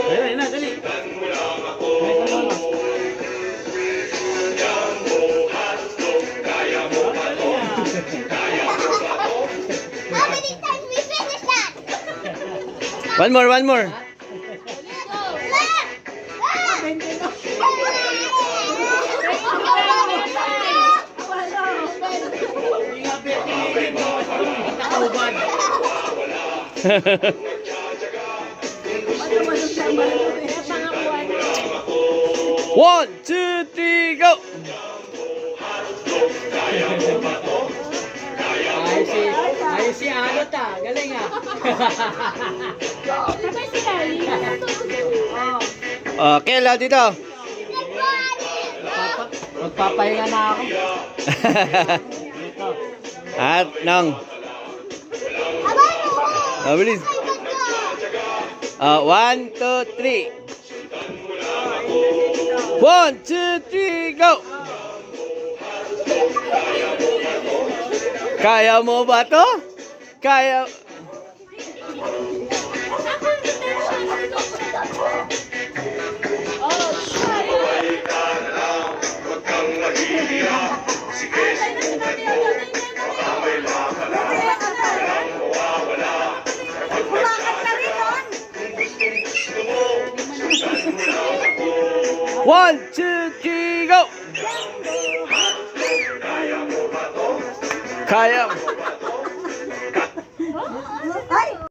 Ayun na, dali. How many times we finish that? One more, one more. One, two, three, go! Ayos si Alot ah. Galing ah. Okay, lahat dito. Magpapahinga na ako. At nang. Bilis. 1, 2, 3. 1, 2, 3, go! Kaya mo ba to? Kaya... One, two, three, go! Kaya.